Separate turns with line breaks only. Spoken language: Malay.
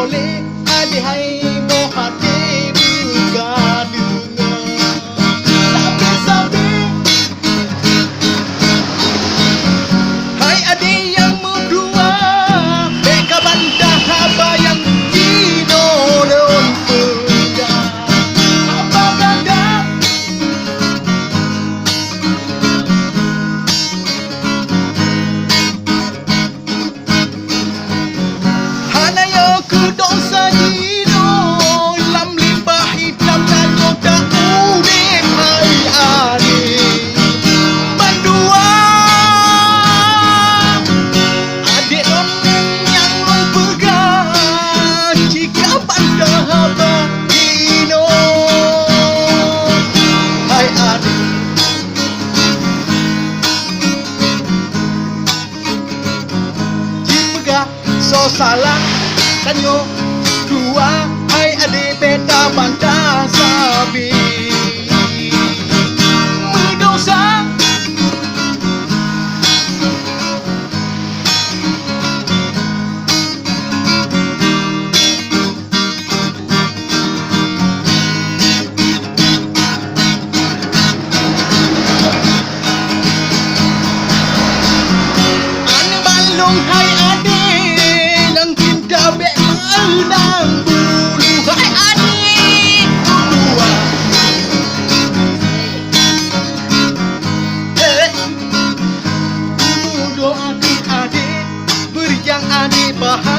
boleh adik hai mau hati bergadunya. Sabi-sabi hai adik yang berdua, beka bantah haba yang dinolon pegang. Haba gagap hanayo ku dosa dino lam limbah hitam lalu tak urip hai adik bandua. Adik non yang non pegang jika bantah haba dino hai adik. Jika so salah kanyo dua hai adik beta bantah sabi berdosa. Ane balong hai adik nang cinta bek menang bulu hai adik berdua. Kudu doa adik beri yang adik bahagia.